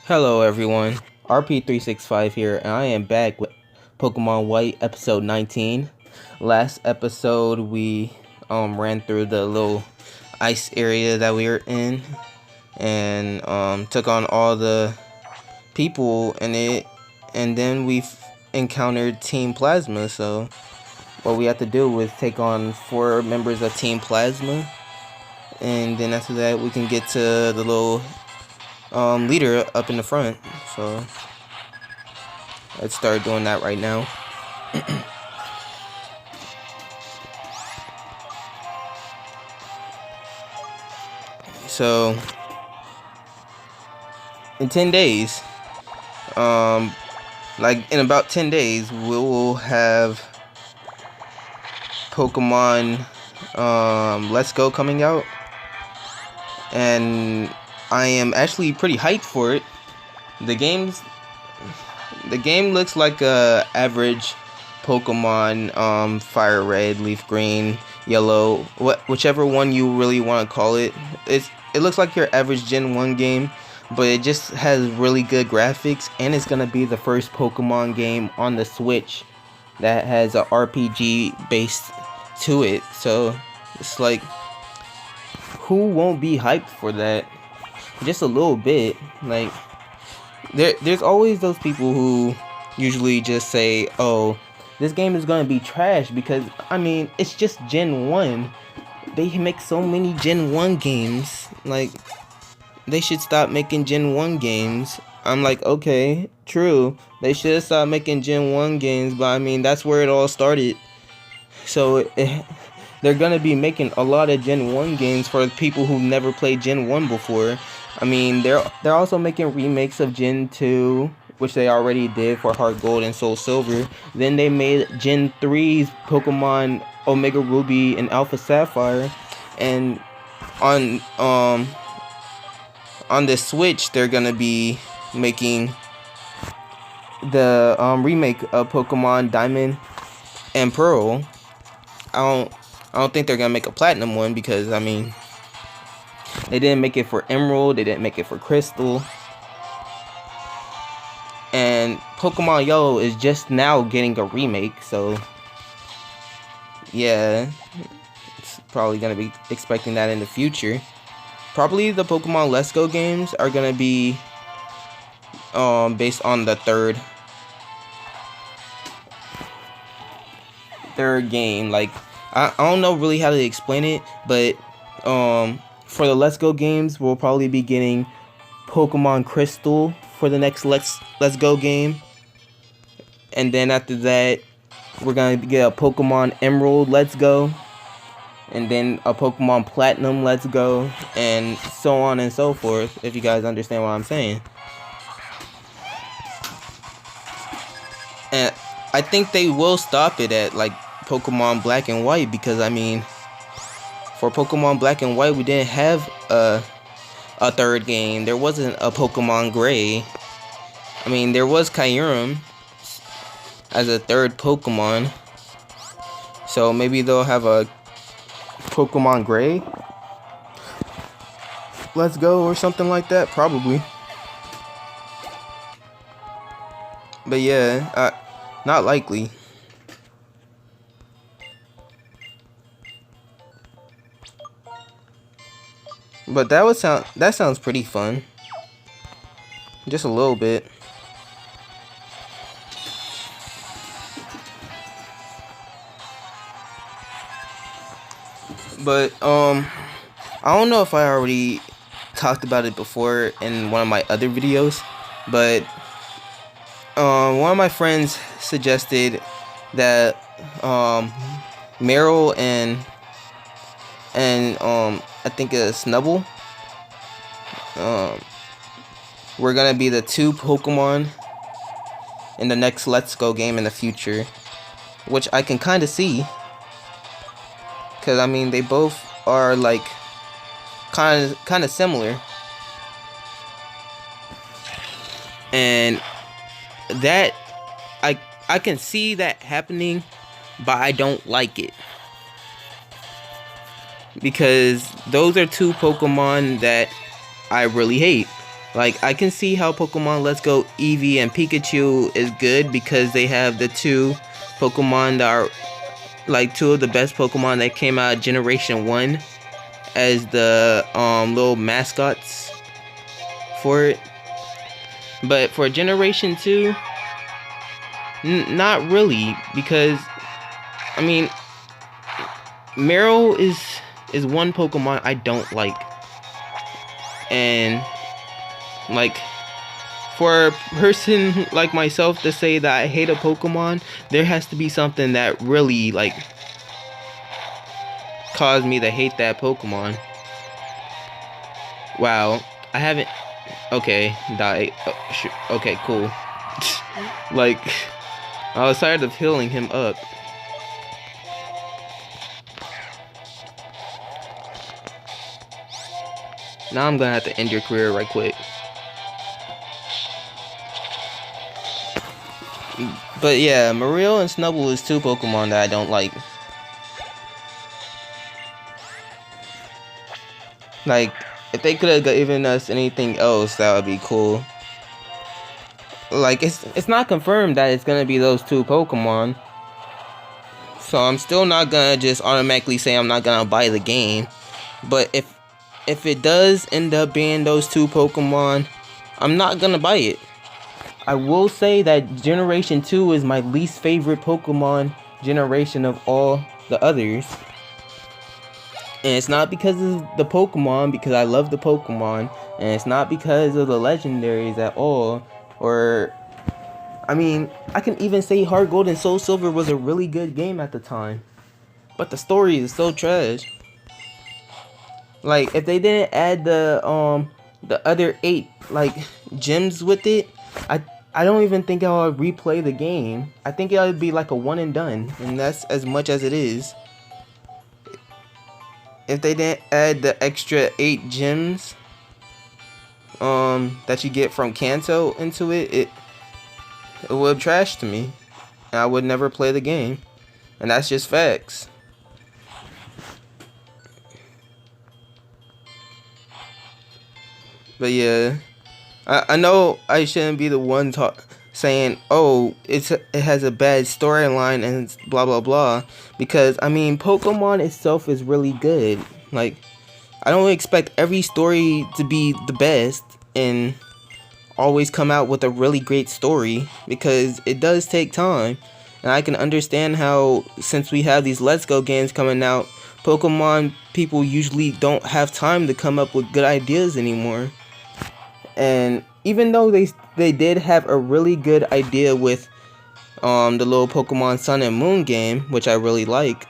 Hello everyone, RP365 here, and I am back with Pokemon White episode 19. Last episode we ran through the little ice area that we were in and took on all the people in it, and then we encountered Team Plasma. So what we had to do was take on 4 members of Team Plasma, and then after that we can get to the little leader up in the front. So let's start doing that right now. So in 10 days, like in about 10 days, we will have Pokemon Let's Go coming out, and I am actually pretty hyped for it. The game looks like a average Pokemon, Fire Red, Leaf Green, Yellow, whichever one you really want to call it. It looks like your average Gen 1 game, but it just has really good graphics, and it's gonna be the first Pokemon game on the Switch that has a RPG based to it. So it's like, who won't be hyped for that? Just a little bit. Like, there's always those people who usually just say, oh, this game is gonna be trash, because I mean, it's just Gen 1. They make so many Gen 1 games. Like, they should stop making Gen 1 games. I'm like, okay, true, they should stop making Gen 1 games, but I mean, that's where it all started. So they're gonna be making a lot of Gen 1 games for people who never played Gen 1 before. I mean, they're also making remakes of Gen 2, which they already did for Heart Gold and Soul Silver. Then they made Gen 3's Pokemon Omega Ruby and Alpha Sapphire, and on the Switch they're gonna be making the remake of Pokemon Diamond and Pearl. I don't think they're gonna make a Platinum one, because I mean, they didn't make it for Emerald, they didn't make it for Crystal, and Pokemon Yellow is just now getting a remake. So yeah, it's probably gonna be expecting that in the future. Probably the Pokemon Let's Go games are gonna be based on the third game. Like, I don't know really how to explain it, but for the Let's Go games, we'll probably be getting Pokemon Crystal for the next Let's Go game, and then after that we're gonna get a Pokemon Emerald Let's Go, and then a Pokemon Platinum Let's Go, and so on and so forth, if you guys understand what I'm saying. And I think they will stop it at like Pokemon Black and White, because I mean, for Pokemon Black and White we didn't have a third game. There wasn't a Pokemon Gray. I mean, there was Kyurem as a third Pokemon, so maybe they'll have a Pokemon Gray Let's Go or something like that, probably. But yeah, not likely. But that sounds pretty fun. Just a little bit. But I don't know if I already talked about it before in one of my other videos, but one of my friends suggested that Meryl and I think Snubbull we're gonna be the 2 Pokemon in the next Let's Go game in the future, which I can kind of see, because I mean, they both are like kind of similar, and that I can see that happening, but I don't like it, because those are 2 Pokemon that I really hate. Like, I can see how Pokemon Let's Go Eevee and Pikachu is good because they have the two Pokemon that are like two of the best Pokemon that came out of Generation 1 as the little mascots for it. But for Generation 2, not really, because I mean, Meryl is one Pokemon I don't like. And like, for a person like myself to say that I hate a Pokemon, there has to be something that really like caused me to hate that Pokemon. Wow, I haven't. Okay, die. Oh, okay, cool. Like, I was tired of healing him up. Now I'm gonna have to end your career right quick. But yeah, Marill and Snubbull is two Pokemon that I don't like. Like, if they could have given us anything else, that would be cool. Like, it's not confirmed that it's gonna be those two Pokemon. So I'm still not gonna just automatically say I'm not gonna buy the game. But if it does end up being those two Pokemon, I'm not gonna buy it. I will say that Generation 2 is my least favorite Pokemon generation of all the others. And it's not because of the Pokemon, because I love the Pokemon. And it's not because of the legendaries at all. Or, I mean, I can even say Heart Gold and Soul Silver was a really good game at the time. But the story is so trash. Like, if they didn't add the other 8 like gems with it, I don't even think I would replay the game. I think it would be like a one and done, and that's as much as it is. If they didn't add the extra 8 gems that you get from Kanto into it, it would trash to me. And I would never play the game. And that's just facts. But yeah, I know I shouldn't be the one saying, oh, it has a bad storyline and blah blah blah, because I mean, Pokemon itself is really good. Like, I don't expect every story to be the best and always come out with a really great story, because it does take time. And I can understand how, since we have these Let's Go games coming out, Pokemon people usually don't have time to come up with good ideas anymore. And even though they did have a really good idea with the little Pokemon Sun and Moon game, which I really like,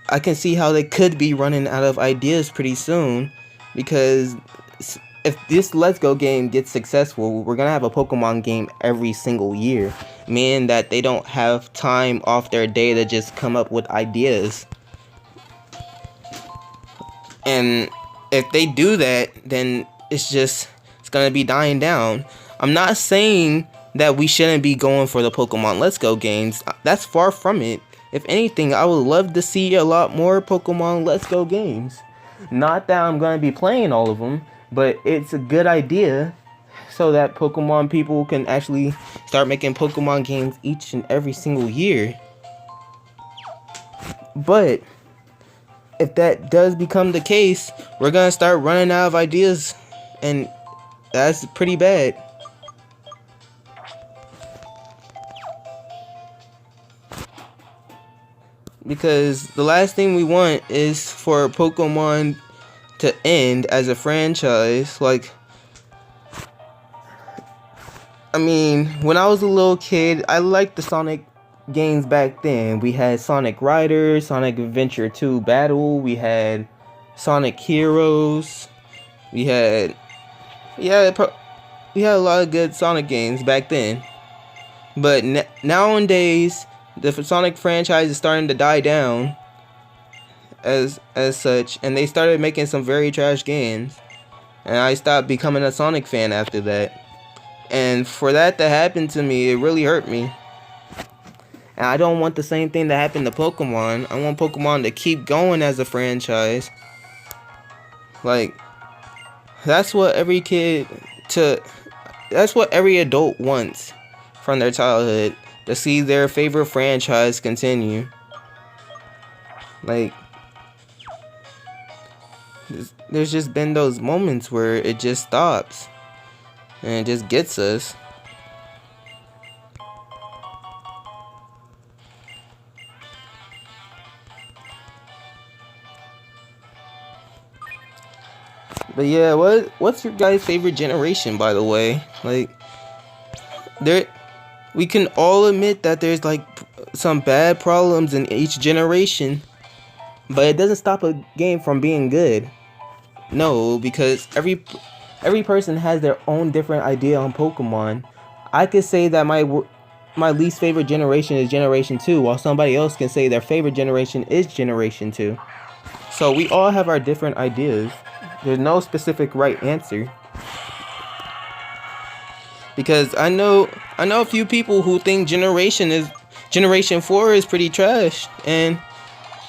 I can see how they could be running out of ideas pretty soon, because if this Let's Go game gets successful, we're gonna have a Pokemon game every single year, meaning that they don't have time off their day to just come up with ideas. And if they do that, then it's gonna be dying down. I'm not saying that we shouldn't be going for the Pokemon Let's Go games. That's far from it. If anything, I would love to see a lot more Pokemon Let's Go games. Not that I'm gonna be playing all of them, but it's a good idea so that Pokemon people can actually start making Pokemon games each and every single year. But if that does become the case, we're gonna start running out of ideas, and that's pretty bad. Because the last thing we want is for Pokemon to end as a franchise. Like, I mean, when I was a little kid, I liked the Sonic games back then. We had Sonic Riders, Sonic Adventure 2 Battle, we had Sonic Heroes, we had a lot of good Sonic games back then. But nowadays, the Sonic franchise is starting to die down as such, and they started making some very trash games, and I stopped becoming a Sonic fan after that. And for that to happen to me, it really hurt me. And I don't want the same thing to happen to Pokemon. I want Pokemon to keep going as a franchise. Like, that's what every kid to that's what every adult wants from their childhood, to see their favorite franchise continue. Like, there's just been those moments where it just stops and it just gets us. But yeah, what's your guys' favorite generation, by the way? Like, we can all admit that there's like some bad problems in each generation, but it doesn't stop a game from being good. No, because every person has their own different idea on Pokemon. I could say that my least favorite generation is Generation 2, while somebody else can say their favorite generation is Generation 2. So we all have our different ideas. There's no specific right answer. Because I know a few people who think Generation 4 is pretty trash, and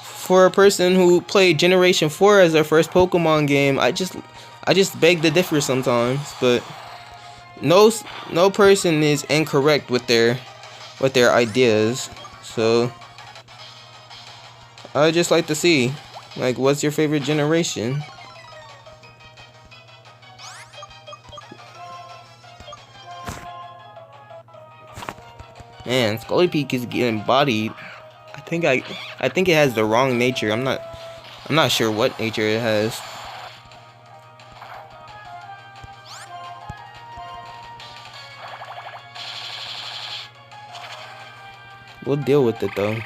for a person who played Generation 4 as their first Pokemon game, I just beg to differ sometimes. But no person is incorrect with their ideas. So I just like to see, like, what's your favorite generation? Man, Scolipede is getting bodied. I think it has the wrong nature. I'm not sure what nature it has. We'll deal with it though.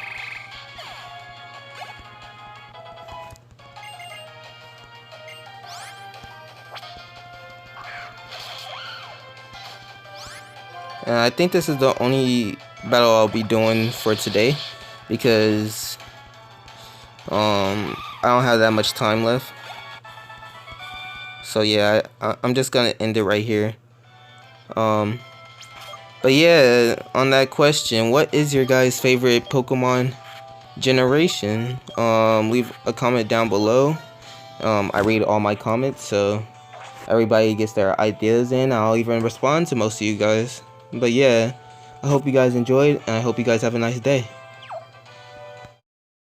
And I think this is the only battle I'll be doing for today, because I don't have that much time left. So yeah, I'm just gonna end it right here. But yeah, on that question, what is your guys' favorite Pokemon generation? Leave a comment down below. I read all my comments, so everybody gets their ideas in. I'll even respond to most of you guys. But yeah, I hope you guys enjoyed, and I hope you guys have a nice day.